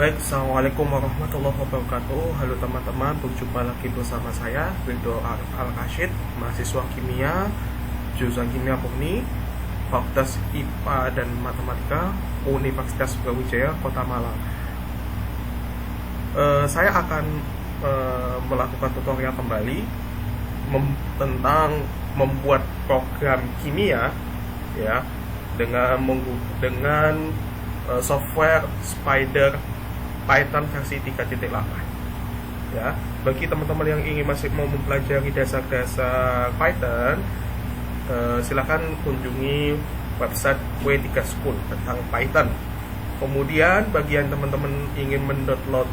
Baik, Assalamualaikum warahmatullahi wabarakatuh. Halo teman-teman, berjumpa lagi bersama saya Ridho Al-Rashid, mahasiswa kimia jurusan Kimia Murni, Fakultas IPA dan Matematika, Universitas Brawijaya, Kota Malang. Saya akan melakukan tutorial kembali tentang membuat program kimia ya dengan software Spider Python versi 3.8 ya. Bagi teman-teman yang masih mau mempelajari dasar-dasar Python, silakan kunjungi website W3 School tentang Python. Kemudian bagi yang teman-teman ingin mendownload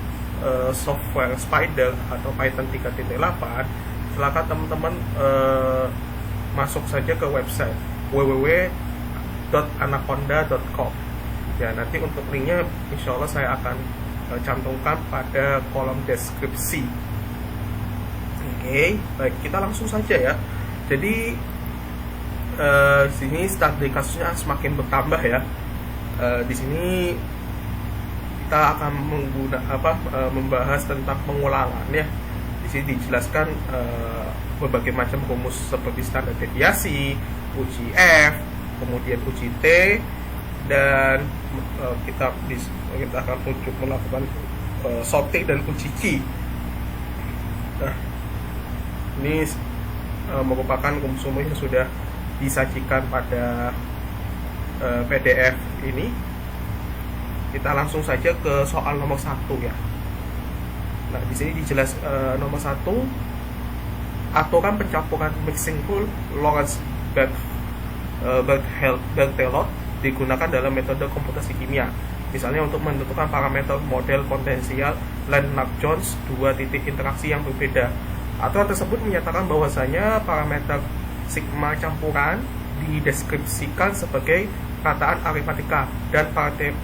software Spider atau Python 3.8, silakan teman-teman masuk saja ke website www.anaconda.com ya. Nanti untuk linknya insya Allah saya akan cantumkan pada kolom deskripsi. Oke, baik, kita langsung saja ya. Jadi sini studi kasusnya semakin bertambah ya. Di sini kita akan membahas tentang pengulangan ya. Di sini dijelaskan berbagai macam rumus seperti standar deviasi, uji F, kemudian uji T, dan kita akan melakukan sorting dan uji Q. Nah, ini merupakan rumus yang sudah disajikan pada PDF ini. Kita langsung saja ke soal nomor 1 ya. Nah, di sini dijelas nomor 1, aturan pencampuran mixing rule Lorentz-Berthelot digunakan dalam metode komputasi kimia. Misalnya untuk menentukan parameter model potensial Lennard-Jones dua titik interaksi yang berbeda. Aturan tersebut menyatakan bahwasanya parameter sigma campuran dideskripsikan sebagai kataan aritmatika dan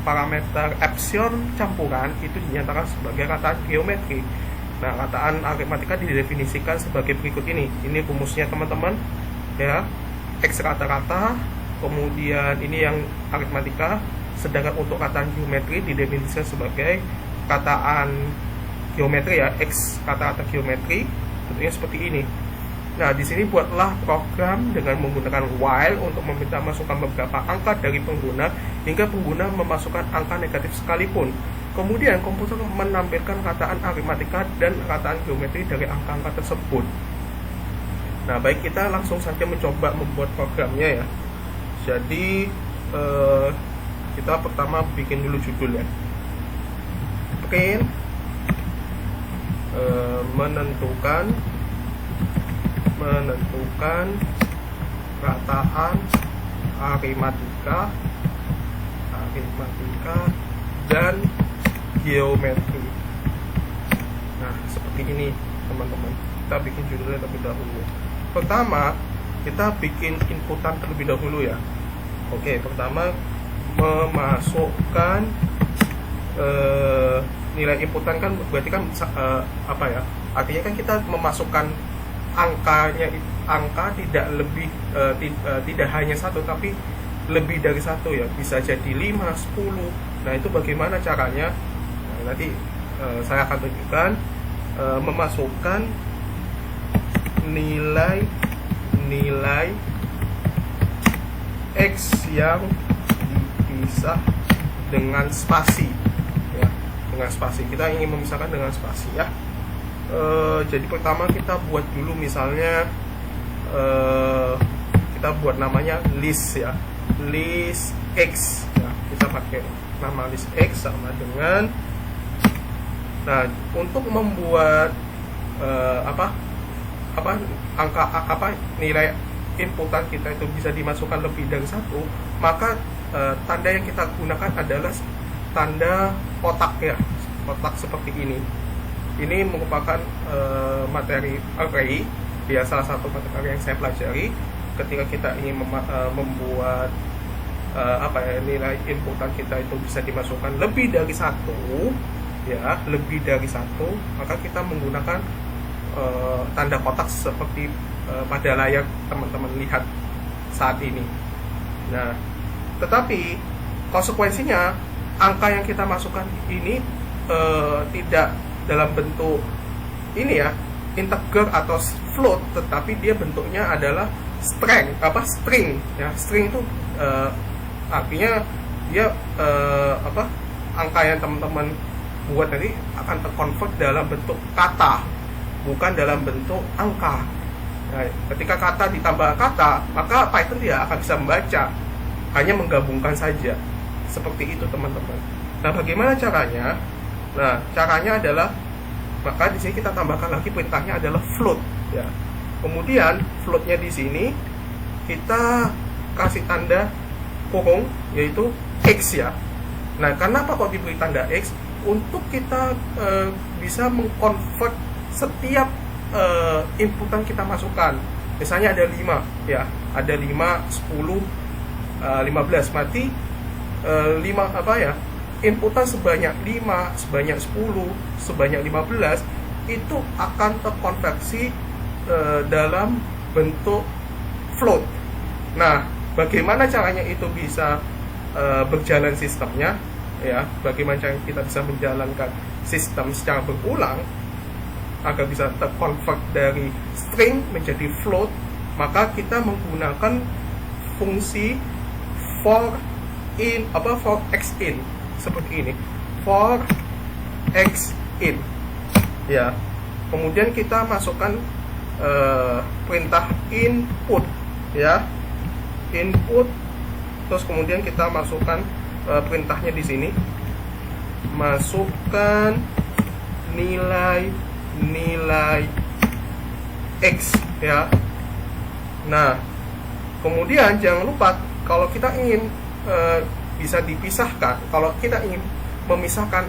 parameter epsilon campuran itu dinyatakan sebagai kataan geometri. Nah, kataan aritmatika didefinisikan sebagai berikut ini. Ini rumusnya teman-teman ya. X rata-rata, kemudian ini yang aritmatika, sedangkan untuk kataan geometri didefinisikan sebagai kataan geometri ya, X rata-rata geometri, tentunya seperti ini. Nah, di sini buatlah program dengan menggunakan while untuk meminta masukan beberapa angka dari pengguna hingga pengguna memasukkan angka negatif sekalipun. Kemudian komputer menampilkan kataan aritmatika dan kataan geometri dari angka-angka tersebut. Nah, baik, kita langsung saja mencoba membuat programnya ya. Jadi kita pertama bikin dulu judul ya. Print menentukan kataan aritmatika dan geometri. Nah, seperti ini teman-teman. Kita bikin judulnya terlebih dahulu. Pertama, kita bikin inputan terlebih dahulu ya. Oke, pertama memasukkan nilai inputan kan berarti kan apa ya? Artinya kan kita memasukkan angka tidak lebih tidak hanya satu tapi lebih dari satu ya. Bisa jadi 5, 10. Nah, itu bagaimana caranya? Nah, nanti saya akan tunjukkan memasukkan nilai X yang dipisah dengan spasi ya, dengan spasi. Kita ingin memisahkan dengan spasi ya. Jadi pertama kita buat dulu misalnya kita buat namanya list ya, list X ya. Kita pakai nama list X sama dengan, nah, untuk membuat nilai inputan kita itu bisa dimasukkan lebih dari satu, maka tanda yang kita gunakan adalah tanda kotak ya, kotak seperti ini. Ini merupakan materi array ya, salah satu materi yang saya pelajari ketika kita ingin membuat nilai inputan kita itu bisa dimasukkan lebih dari satu ya, lebih dari satu, maka kita menggunakan tanda kotak seperti pada layar teman-teman lihat saat ini. Nah, tetapi konsekuensinya angka yang kita masukkan ini tidak dalam bentuk ini ya, integer atau float, tetapi dia bentuknya adalah string ya. String itu artinya dia angka yang teman-teman buat tadi akan terkonvert dalam bentuk kata, bukan dalam bentuk angka. Nah, ketika kata ditambah kata, maka Python tidak akan bisa membaca, hanya menggabungkan saja. Seperti itu teman-teman. Nah, bagaimana caranya? Nah, caranya adalah, maka di sini kita tambahkan lagi perintahnya adalah float ya. Kemudian floatnya di sini kita kasih tanda kurung, yaitu X ya. Nah, kenapa kok diberi tanda X? Untuk kita bisa mengkonvert setiap inputan kita masukkan. Misalnya ada 5 ya, ada 5, 10, 15, mati 5 inputan sebanyak 5, sebanyak 10, sebanyak 15 itu akan terkonversi dalam bentuk float. Nah, bagaimana caranya itu bisa berjalan sistemnya ya, bagaimana cara kita bisa menjalankan sistem secara berulang agar bisa terkonvert dari string menjadi float, maka kita menggunakan fungsi for x in seperti ini, for x in ya. Kemudian kita masukkan perintah input ya, input, terus kemudian kita masukkan perintahnya di sini, masukkan nilai x ya. Nah, kemudian jangan lupa kalau kita ingin bisa dipisahkan, kalau kita ingin memisahkan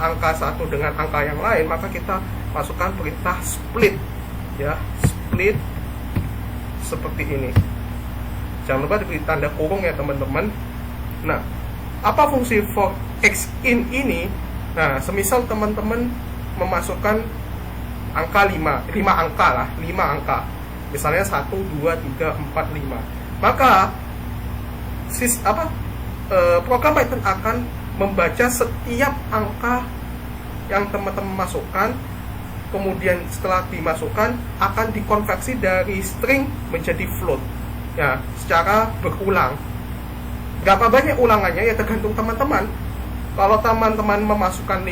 angka satu dengan angka yang lain, maka kita masukkan perintah split ya, split seperti ini. Jangan lupa diberi tanda kurung ya teman-teman. Nah, apa fungsi for x in ini? Nah, semisal teman-teman memasukkan angka 5 angka lah, 5 angka. Misalnya 1, 2, 3, 4, 5. Maka program Python akan membaca setiap angka yang teman-teman masukkan, kemudian setelah dimasukkan akan dikonversi dari string menjadi float ya, secara berulang. Berapa banyak ulangannya ya tergantung teman-teman. Kalau teman-teman memasukkan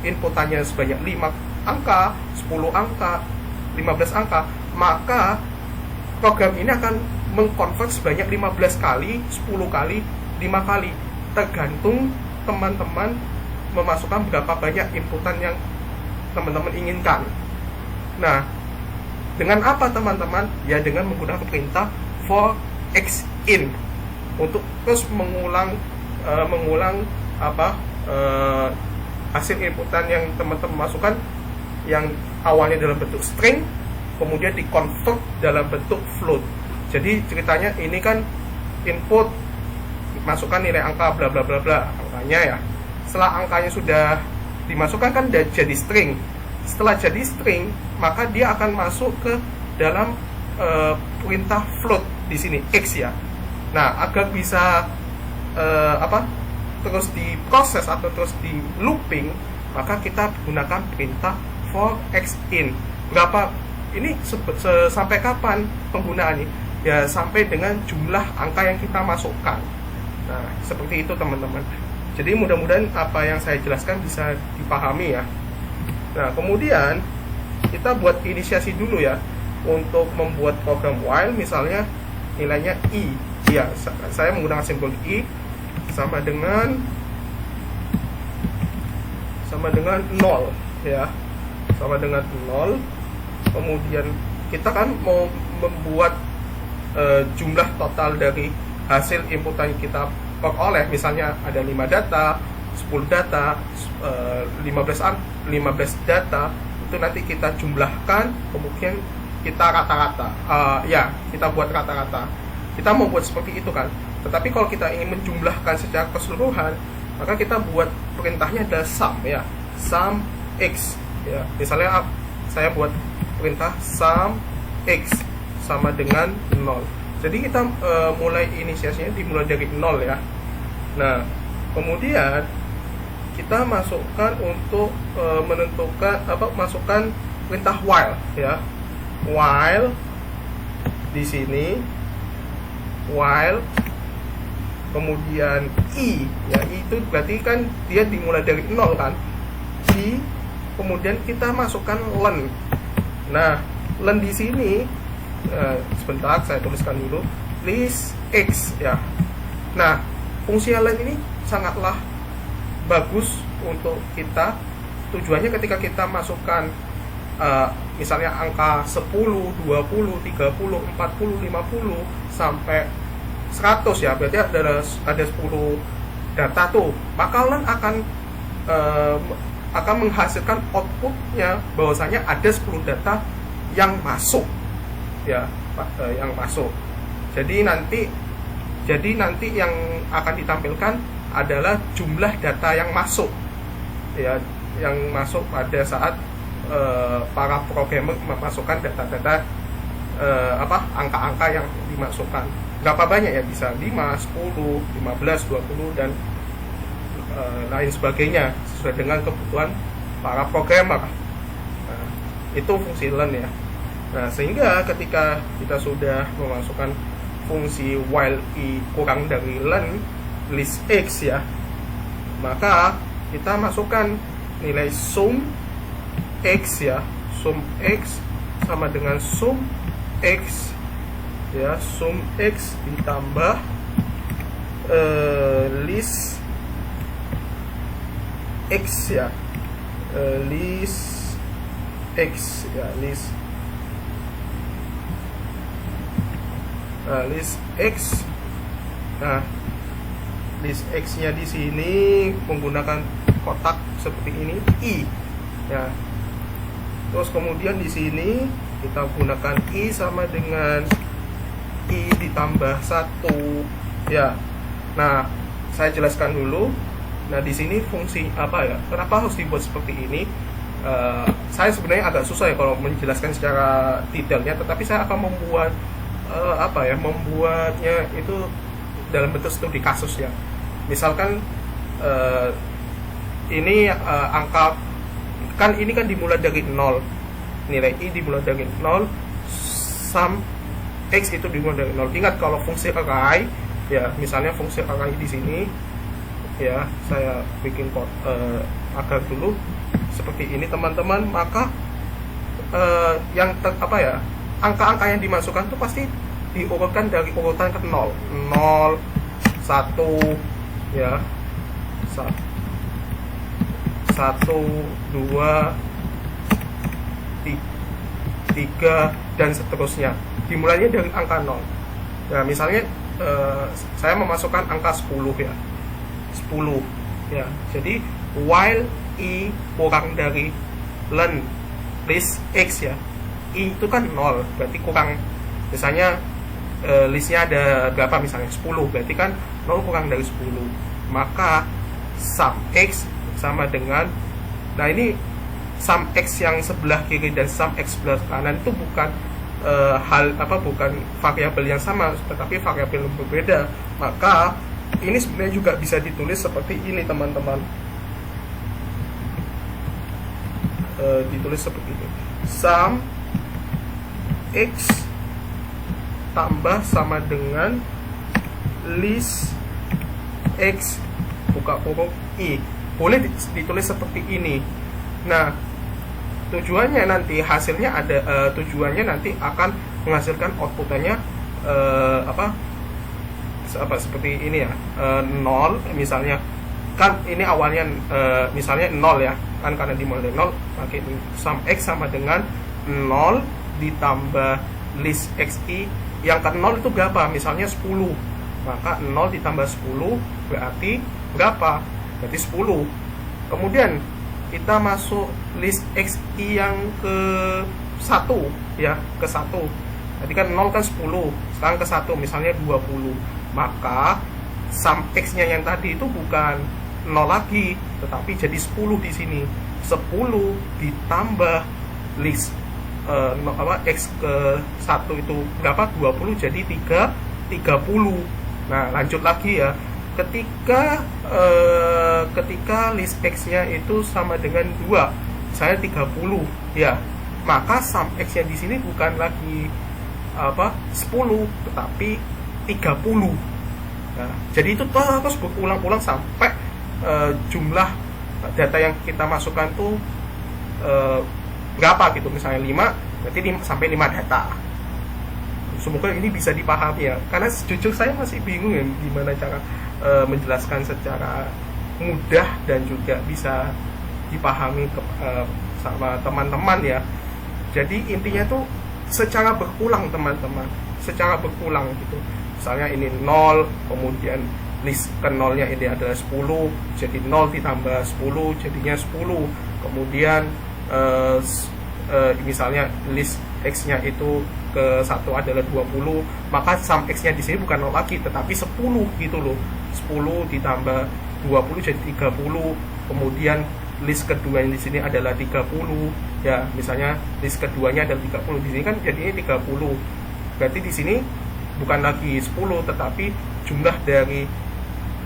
inputannya sebanyak 5 angka, 10 angka, 15 angka, maka program ini akan mengkonvert sebanyak 15 kali, 10 kali, 5 kali, tergantung teman-teman memasukkan berapa banyak inputan yang teman-teman inginkan. Nah, dengan apa teman-teman? Ya dengan menggunakan perintah for x in untuk terus mengulang hasil inputan yang teman-teman masukkan yang awalnya dalam bentuk string, kemudian dikonvert dalam bentuk float. Jadi ceritanya ini kan input, masukkan nilai angka bla bla bla bla, angkanya ya. Setelah angkanya sudah dimasukkan kan jadi string. Setelah jadi string, maka dia akan masuk ke dalam perintah float di sini x ya. Nah, agar bisa terus diproses atau terus di looping, maka kita gunakan perintah for x in. Berapa ini sampai kapan penggunaannya? Ya sampai dengan jumlah angka yang kita masukkan. Nah, seperti itu teman-teman. Jadi mudah-mudahan apa yang saya jelaskan bisa dipahami ya. Nah, kemudian kita buat inisiasi dulu ya untuk membuat program while, misalnya nilainya i. Ya, saya menggunakan simbol i sama dengan 0 ya. Sama dengan 0. Kemudian kita kan mau membuat jumlah total dari hasil inputan yang kita peroleh, misalnya ada 5 data, 10 data, 15 data, itu nanti kita jumlahkan, kemudian kita rata-rata, kita buat rata-rata. Kita mau buat seperti itu kan. Tetapi kalau kita ingin menjumlahkan secara keseluruhan, maka kita buat perintahnya adalah sum ya, sum x ya. Misalnya saya buat perintah sum x sama dengan 0. Jadi kita mulai inisiasinya dimulai dari 0 ya. Nah, kemudian kita masukkan untuk menentukan masukkan perintah while ya. While di sini, while kemudian i ya, itu berarti kan dia dimulai dari 0 kan. I kemudian kita masukkan len. Nah, len di sini sebentar saya tuliskan dulu, list x ya. Nah, fungsi len ini sangatlah bagus untuk kita. Tujuannya ketika kita masukkan misalnya angka 10, 20, 30, 40, 50 sampai 100 ya, berarti ada 10 data tuh, maka len akan menghasilkan outputnya bahwasanya ada 10 data yang masuk ya, yang masuk. Jadi nanti yang akan ditampilkan adalah jumlah data yang masuk ya, yang masuk pada saat para programmer memasukkan data-data angka-angka yang dimasukkan. Berapa banyak ya, bisa 5, 10, 15, 20 dan lain sebagainya sesuai dengan kebutuhan para programmer. Nah, itu fungsi len ya. Nah, sehingga ketika kita sudah memasukkan fungsi while i kurang dari len list x ya, maka kita masukkan nilai sum x ya, sum x sama dengan sum x ya, sum x ditambah list x ya, list x ya, list x. Nah, list x-nya di sini menggunakan kotak seperti ini i ya. Terus kemudian di sini kita gunakan i sama dengan i ditambah 1 ya. Nah, saya jelaskan dulu. Nah, di sini fungsi apa ya? Kenapa harus dibuat seperti ini? Saya sebenarnya agak susah ya kalau menjelaskan secara detailnya, tetapi saya akan membuat membuatnya itu dalam bentuk studi kasus ya. Misalkan ini angka kan ini kan dimulai dari 0, nilai i dimulai dari 0, sum x itu dimulai dari 0. Ingat kalau fungsi array ya, misalnya fungsi array di sini ya, saya bikin agar dulu seperti ini teman-teman, maka angka-angka yang dimasukkan itu pasti diurutkan dari urutan ke 0, 0, 1 ya, 1, 2, 3 dan seterusnya. Dimulainya dari angka 0. Nah, misalnya saya memasukkan angka 10 ya. 10 ya. Jadi while i kurang dari len list x ya. I itu kan 0, berarti kurang, misalnya listnya ada berapa, misalnya 10, berarti kan 0 kurang dari 10, maka sum x sama dengan, nah ini sum x yang sebelah kiri dan sum x sebelah kanan itu bukan bukan variabel yang sama, tetapi variabel yang berbeda. Maka ini sebenarnya juga bisa ditulis seperti ini teman-teman, ditulis seperti ini, sum x tambah sama dengan list x buka kurung i. Boleh ditulis seperti ini. Nah, tujuannya nanti hasilnya ada, tujuannya nanti akan menghasilkan outputnya seperti ini ya, 0 misalnya kan ini awalnya misalnya 0 ya kan, karena dimulai dari 0, pakai sum x sama dengan 0 ditambah list xi yang ke 0 itu berapa, misalnya 10, maka 0 ditambah 10 berarti berapa, berarti 10. Kemudian kita masuk list xi yang ke 1 ya, ke 1. Tadi kan 0 kan 10, sekarang ke 1 misalnya 20, maka sum x nya yang tadi itu bukan 0 lagi, tetapi jadi 10 di sini. 10 ditambah list x ke 1 itu berapa, 20, jadi 30. Nah, lanjut lagi ya, ketika list X-nya itu sama dengan 2, misalnya 30 ya, maka sum X-nya di sini bukan lagi 10 tetapi 30. Nah, jadi itu terus berulang-ulang sampai jumlah data yang kita masukkan tuh berapa gitu, misalnya 5, berarti sampai 5 data. Semoga ini bisa dipahami ya, karena jujur saya masih bingung ya gimana cara menjelaskan secara mudah dan juga bisa dipahami sama teman-teman ya. Jadi intinya tuh secara berulang teman-teman, secara berulang gitu. Misalnya ini 0, kemudian list ke 0-nya ini adalah 10, jadi 0 ditambah 10 jadinya 10. Kemudian misalnya list X-nya itu ke 1 adalah 20, maka sum X-nya di sini bukan 0 lagi tetapi 10 gitu loh. 10 ditambah 20 jadi 30. Kemudian list kedua di sini adalah 30 ya, misalnya list keduanya adalah 30, di sini kan jadinya 30. Berarti di sini bukan lagi 10 tetapi jumlah dari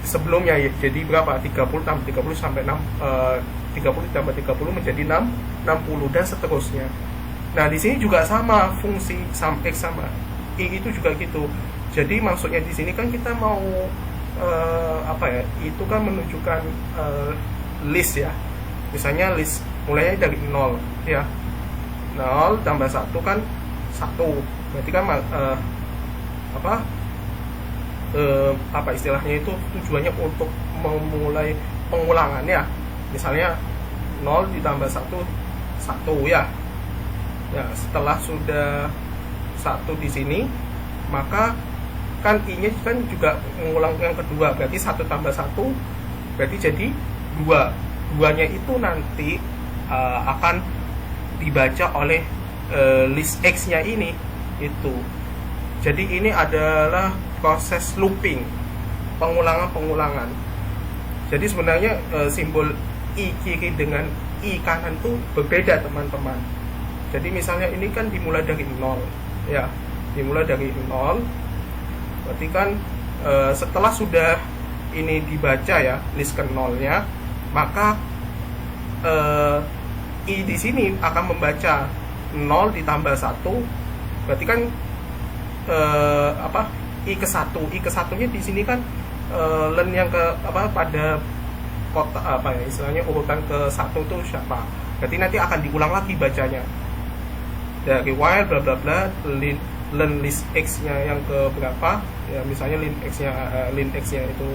sebelumnya ya, jadi berapa? 30 tambah 30 sampai 30 ditambah 30 menjadi 60 dan seterusnya. Nah, di sini juga sama, fungsi sum X sama I itu juga gitu. Jadi maksudnya di sini kan kita mau itu kan menunjukkan list ya. Misalnya list mulainya dari 0 ya. 0 tambah 1 kan 1. Berarti kan istilahnya itu tujuannya untuk memulai pengulangan ya. Misalnya 0 ditambah 1 ya. Ya, setelah sudah 1 di sini, maka kan I-nya kan juga mengulang yang kedua, berarti 1 tambah 1 berarti jadi 2. 2-nya itu nanti akan dibaca oleh list X-nya ini itu. Jadi ini adalah proses looping, pengulangan. Jadi sebenarnya simbol I kiri dengan I kanan itu berbeda teman-teman. Jadi misalnya ini kan dimulai dari 0 ya, dimulai dari 0. Berarti kan setelah sudah ini dibaca ya list ke 0-nya, maka I di sini akan membaca 0 ditambah 1. Berarti kan I ke 1. I ke 1-nya di sini kan len yang ke pada kotak istilahnya urutan ke 1 itu siapa. Berarti nanti akan diulang lagi bacanya. Dari while bla bla bla len list X-nya yang ke berapa ya, misalnya len X-nya itu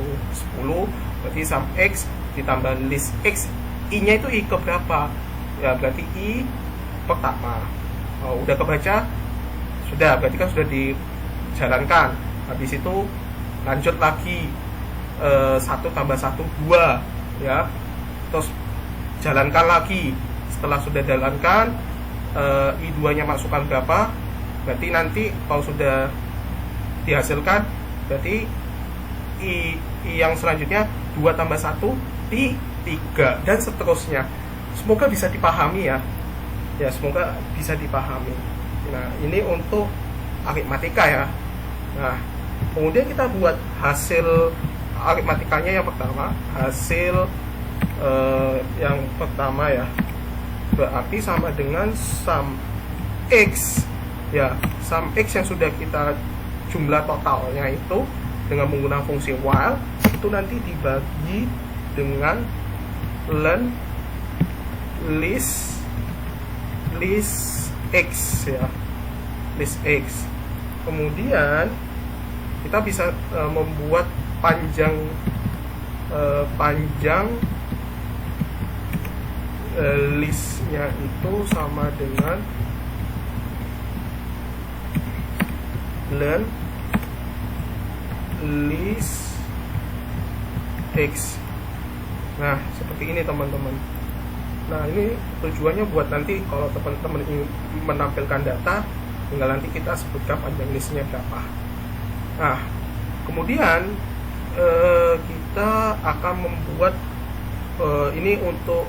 10, berarti sum X ditambah list X, I-nya itu I ke berapa ya, berarti I pertama. Udah kebaca sudah, berarti kan sudah dijalankan. Habis itu lanjut lagi 1 tambah 1 2 ya, terus jalankan lagi. Setelah sudah jalankan I2 nya masukkan berapa, berarti nanti kalau sudah dihasilkan berarti I yang selanjutnya 2 tambah 1 I 3 dan seterusnya. Semoga bisa dipahami ya. Ya, semoga bisa dipahami. Nah, ini untuk aritmatika ya. Nah, kemudian kita buat hasil aritmatikanya yang pertama. Hasil yang pertama ya, berarti sama dengan sum X ya. Sum X yang sudah kita jumlah totalnya itu dengan menggunakan fungsi while itu nanti dibagi dengan len list X ya, list X. Kemudian kita bisa membuat panjang listnya itu sama dengan len list X. Nah, seperti ini teman-teman. Nah, ini tujuannya buat nanti kalau teman-teman ingin menampilkan data, tinggal nanti kita sebutkan panjang listnya berapa. Nah, kemudian kita akan membuat ini untuk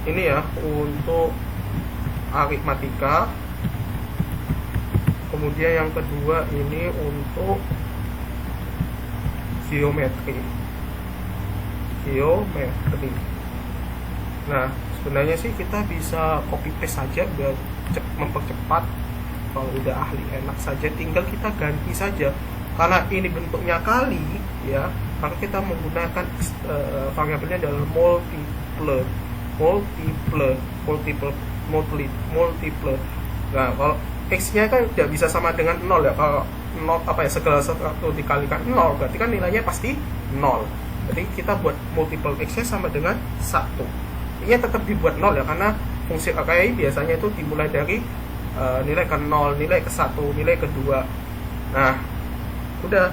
ini ya, untuk aritmatika. Kemudian yang kedua ini untuk geometri. geometri. Nah, sebenarnya sih kita bisa copy paste saja biar mempercepat. Kalau udah ahli enak saja, tinggal kita ganti saja. Karena ini bentuknya kali, ya, maka kita menggunakan variabelnya adalah multiple. Nah, kalau x-nya kan tidak bisa sama dengan 0 ya. Kalau 0 segala sesuatu dikalikan 0, berarti kan nilainya pasti 0. Jadi kita buat multiple x-nya sama dengan 1. Ini tetap dibuat 0 ya, karena fungsi array biasanya itu dimulai dari nilai ke 0, nilai ke 1, nilai ke 2. Nah, udah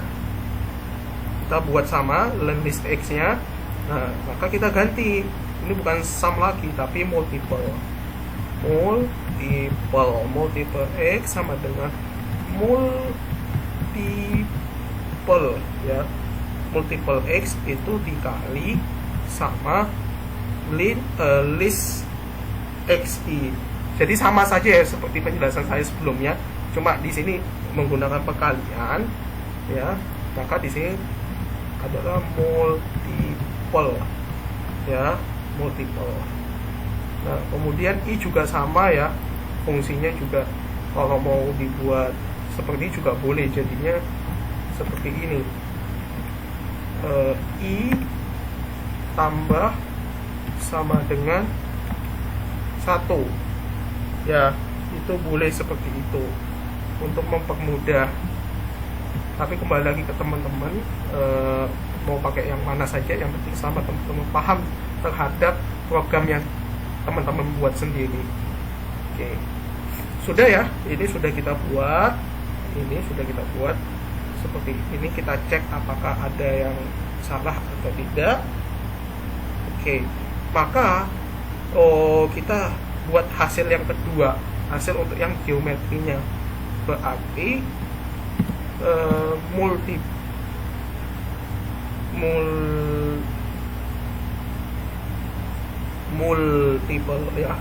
kita buat sama len list x-nya. Nah, maka kita ganti. Ini bukan sum lagi, tapi multiple x sama dengan multiple, ya. Multiple x itu dikali sama list xi. Jadi sama saja ya seperti penjelasan saya sebelumnya, cuma di sini menggunakan perkalian, ya. Maka di sini adalah multiple, ya, multiple. Nah, kemudian i juga sama ya, fungsinya juga kalau mau dibuat seperti juga boleh, jadinya seperti ini. I tambah sama dengan 1, ya, itu boleh seperti itu untuk mempermudah. Tapi kembali lagi ke teman-teman, mau pakai yang mana saja, yang penting sama teman-teman paham terhadap program yang teman-teman buat sendiri. Oke, sudah ya, ini sudah kita buat seperti ini. Kita cek apakah ada yang salah atau tidak. Oke, maka kita buat hasil yang kedua, hasil untuk yang geometrinya, berarti multiple, ya.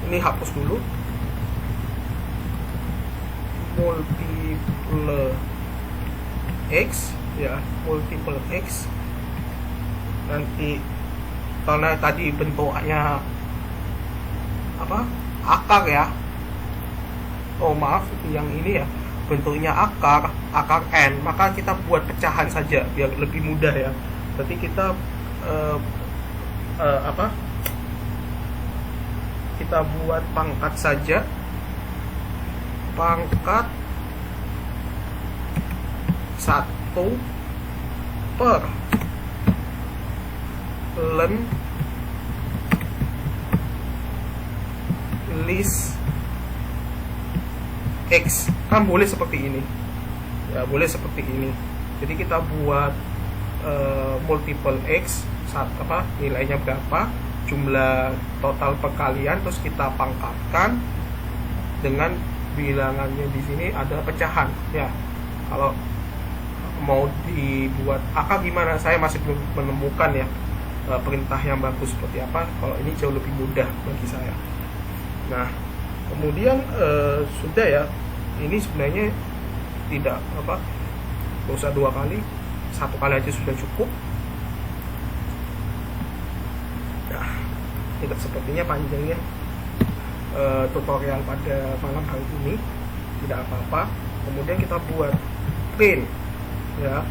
Ini hapus dulu, multiple x, ya, multiple x. Nanti karena tadi bentuknya akar ya, maaf, yang ini ya bentuknya akar n, maka kita buat pecahan saja biar lebih mudah ya. Berarti kita kita buat pangkat saja, pangkat 1 per len list x, kan boleh seperti ini ya, boleh seperti ini. Jadi kita buat multiple x, nilainya berapa, jumlah total perkalian, terus kita pangkatkan dengan bilangannya. Di sini ada pecahan ya. Kalau mau dibuat akar gimana, saya masih belum menemukan ya perintah yang bagus seperti apa. Kalau ini jauh lebih mudah bagi saya. Nah, kemudian sudah ya, ini sebenarnya tidak usah 2 kali, 1 kali aja sudah cukup. Nah, tidak sepertinya panjangnya tutorial pada malam hari ini, tidak apa-apa. Kemudian kita buat print ya,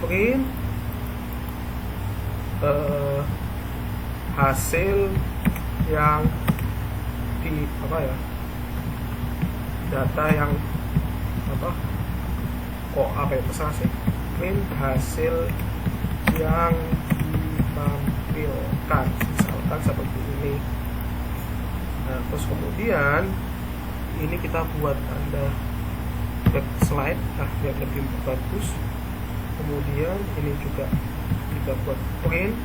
print hasil yang di data yang terserah sih, print hasil yang ditampilkan, misalkan seperti ini. Nah, terus kemudian ini kita buat tanda slide biar lebih bagus. Kemudian ini juga kita buat print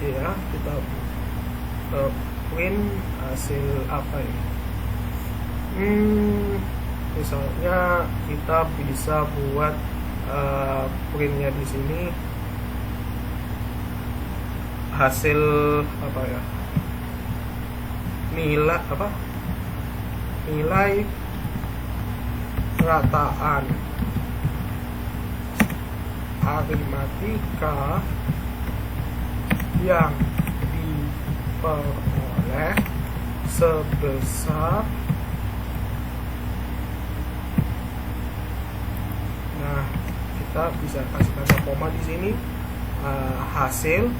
ya, kita print hasil apa ya, misalnya kita bisa buat printnya di sini hasil nilai rataan aritmatika yang diperoleh sebesar, nah kita bisa kasih tanda koma di sini, hasil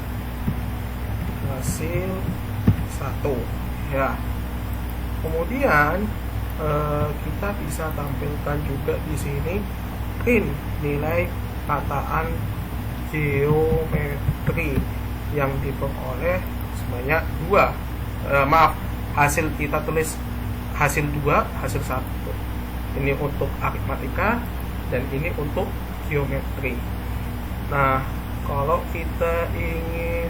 1 ya. Kemudian kita bisa tampilkan juga di sini nilai kataan geometri yang diperoleh sebanyak 2. Hasil kita tulis hasil 2, hasil 1. Ini untuk aritmatika dan ini untuk geometri. Nah, kalau kita ingin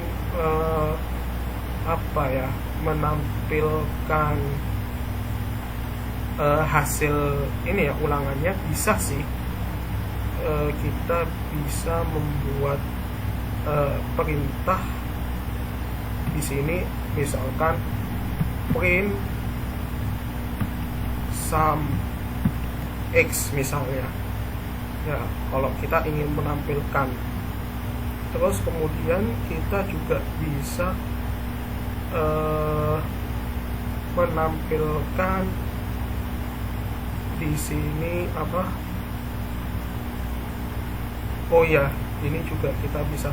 menampilkan hasil ini ya, ulangannya, bisa sih. Kita bisa membuat perintah di sini, misalkan print sum x misalnya ya, kalau kita ingin menampilkan. Terus kemudian kita juga bisa menampilkan di sini ini juga kita bisa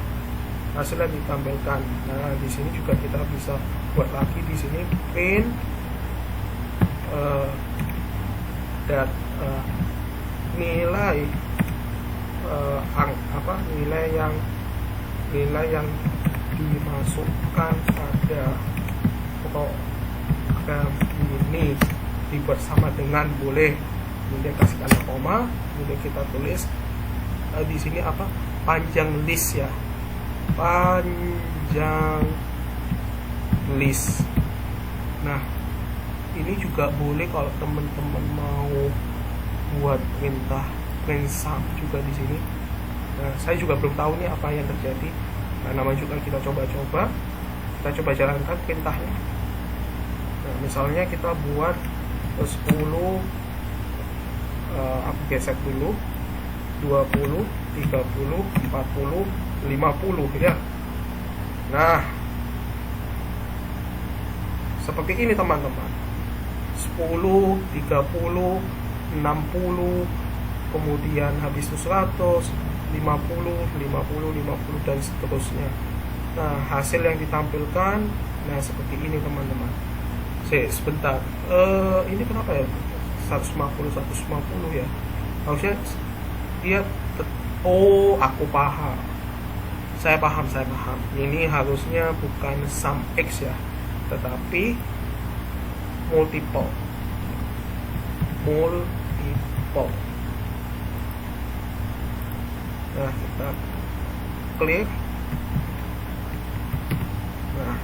hasilnya ditampilkan. Nah, di sini juga kita bisa buat lagi di sini print nilai nilai yang dimasukkan pada program ini dibuat sama dengan, boleh kemudian kasih tanda koma, kemudian kita tulis di sini panjang list ya, panjang list. Nah, ini juga boleh kalau teman-teman mau buat perintah print sum juga di sini. Nah, saya juga belum tahu nih apa yang terjadi. Nah, namanya juga kita coba jalankan perintahnya. Nah, misalnya kita buat 10, aku geser dulu, 20, 30, 40, 50 ya. Nah, seperti ini teman-teman. 10, 30, 60, kemudian habis itu 100, 50, 50 dan seterusnya. Nah, hasil yang ditampilkan seperti ini teman-teman. Sebentar, ini kenapa ya 150 ya? Harusnya dia aku paham. Saya paham. Ini harusnya bukan sum x ya, tetapi multiple. Nah, kita klik. Nah,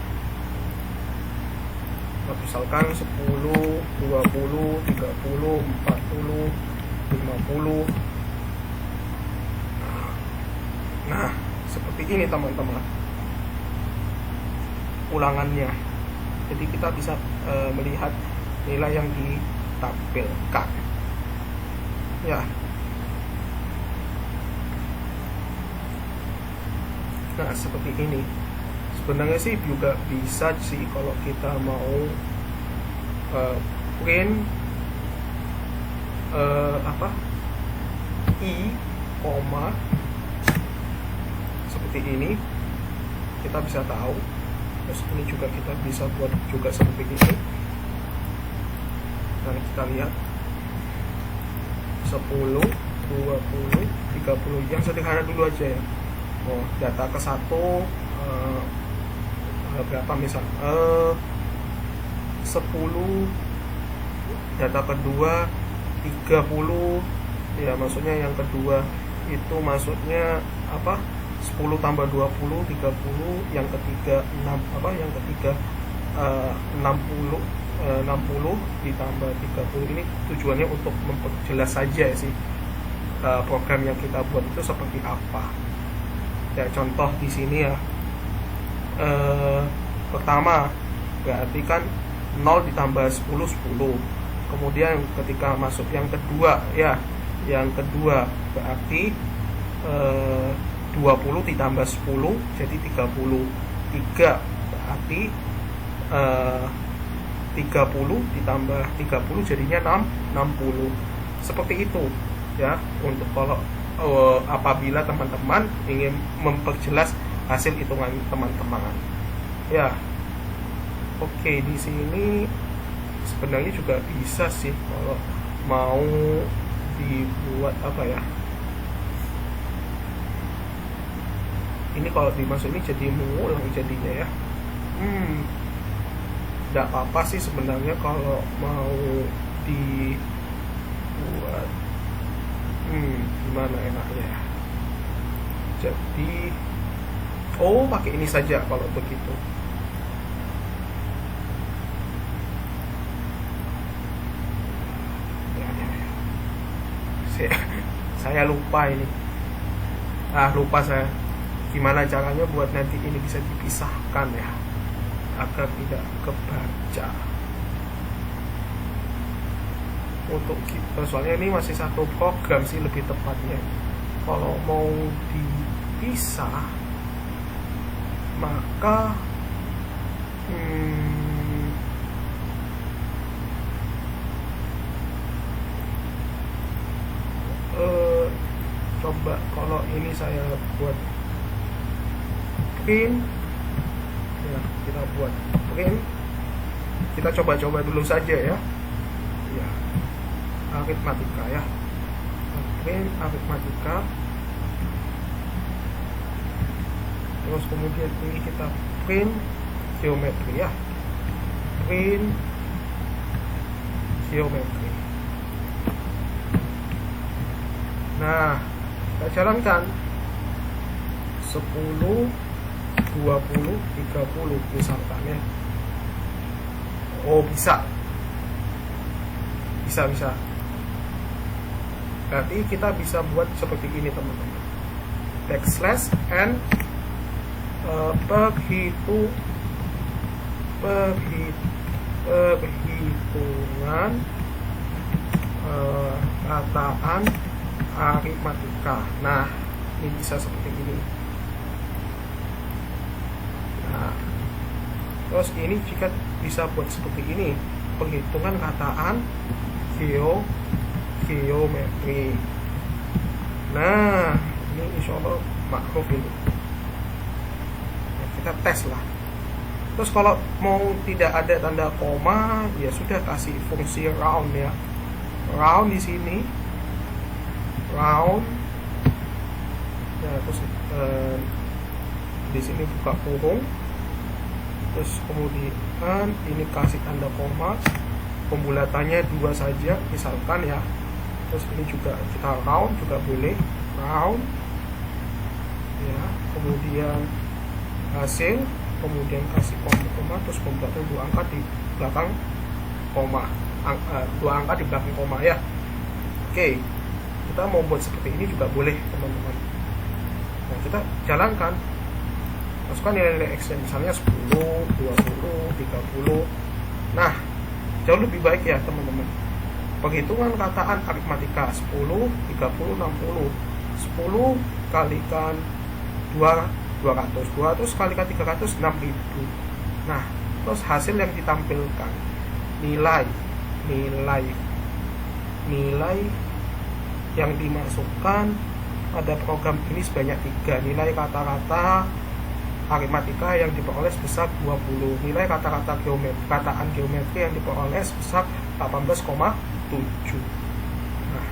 misalkan 10, 20, 30, 40, 50. Nah, seperti ini teman-teman ulangannya. Jadi kita bisa melihat nilai yang ditampilkan ya. Nah, seperti ini. Sebenarnya sih juga bisa sih kalau kita mau print seperti ini, kita bisa tahu. Terus ini juga kita bisa buat juga seperti ini. Nah, kita lihat 10, 20, 30, yang sederhana dulu aja ya. Data ke 1 berapa misal 10, data kedua 30 ya, maksudnya yang kedua itu maksudnya 10 tambah 20, 30, yang ketiga 60 ditambah 30. Ini tujuannya untuk memperjelas saja sih program yang kita buat itu seperti apa. Ya, contoh di sini ya, pertama berarti kan 0 ditambah 10, 10. Kemudian ketika masuk yang kedua ya, yang kedua berarti 20 ditambah 10 jadi 33, berarti 30 ditambah 30 jadinya 60. Seperti itu ya, untuk kalau apabila teman-teman ingin memperjelas hasil hitungan teman-teman ya. Oke, di sini sebenarnya juga bisa sih kalau mau dibuat apa ya, ini kalau dimasuk ini jadi mengulang jadinya ya. Tidak apa-apa sih sebenarnya kalau mau dibuat gimana enaknya ya. Jadi pakai ini saja kalau begitu. Saya lupa ini. Lupa saya gimana caranya buat nanti ini bisa dipisahkan ya, agar tidak kebaca. Untuk kita, soalnya ini masih satu program sih lebih tepatnya. Kalau mau dipisah maka coba kalau ini saya buat print ya, kita buat print, kita coba-coba dulu saja ya. Aritmatika ya, print aritmatika, terus kemudian ini kita print geometri ya, print geometri. Nah, kita jalankan 10, 20, 30 misalkan ya. Bisa. Berarti kita bisa buat seperti ini teman-teman. Backslash n perhitungan kataan aritmatika. Nah, ini bisa seperti ini. Nah, terus ini jika bisa buat seperti ini, penghitungan kataan geometri. Nah, ini insya Allah makruf ini. Nah, kita tes lah. Terus kalau mau tidak ada tanda koma, ya sudah kasih fungsi round ya. Round di sini, round. Ya, terus di sini buka kurung. Terus kemudian ini kasih tanda koma, pembulatannya 2 saja misalkan ya. Terus ini juga kita round juga boleh, round ya. Kemudian hasil, kemudian kasih koma, terus pembulatan 2 angka di belakang koma, 2 angka di belakang koma ya. Oke, kita mau buat seperti ini juga boleh teman-teman. Nah, kita jalankan, masukkan nilai-nilai X misalnya 10, 20, 30. Nah, jauh lebih baik ya teman-teman. Penghitungan kataan aritmatika 10, 30, 60. 10 kalikan 200, 200 kalikan 300, 6000. Nah, terus hasil yang ditampilkan, nilai yang dimasukkan pada program ini sebanyak 3. Nilai kata-kata aritmatika yang diperoleh sebesar 20. Nilai kata-kata kataan geometri yang diperoleh sebesar 18,7. Nah,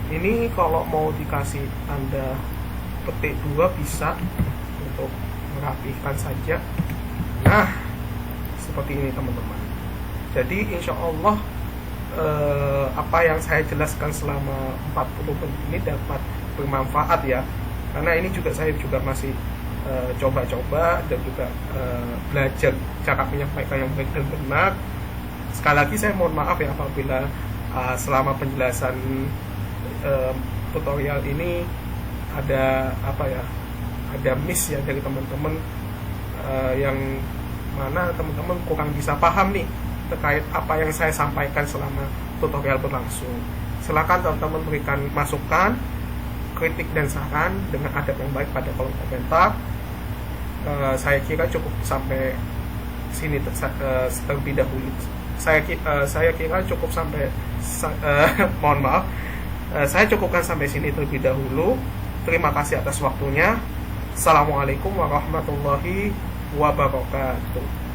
ini kalau mau dikasih tanda petik 2 bisa untuk merapihkan saja. Nah, seperti ini teman-teman. Jadi insya Allah apa yang saya jelaskan selama 40 menit ini dapat bermanfaat ya. Karena ini juga saya juga masih coba-coba dan juga belajar cara menyampaikan yang baik dan benar. Sekali lagi saya mohon maaf ya apabila selama penjelasan tutorial ini ada ada miss ya dari teman-teman, yang mana teman-teman kurang bisa paham nih terkait apa yang saya sampaikan selama tutorial berlangsung. Silakan teman-teman berikan masukan kritik dan saran dengan adab yang baik pada kolom komentar. Saya kira cukup sampai sini terlebih dahulu. Saya kira cukup sampai mohon maaf. Saya cukupkan sampai sini terlebih dahulu. Terima kasih atas waktunya. Assalamualaikum warahmatullahi wabarakatuh.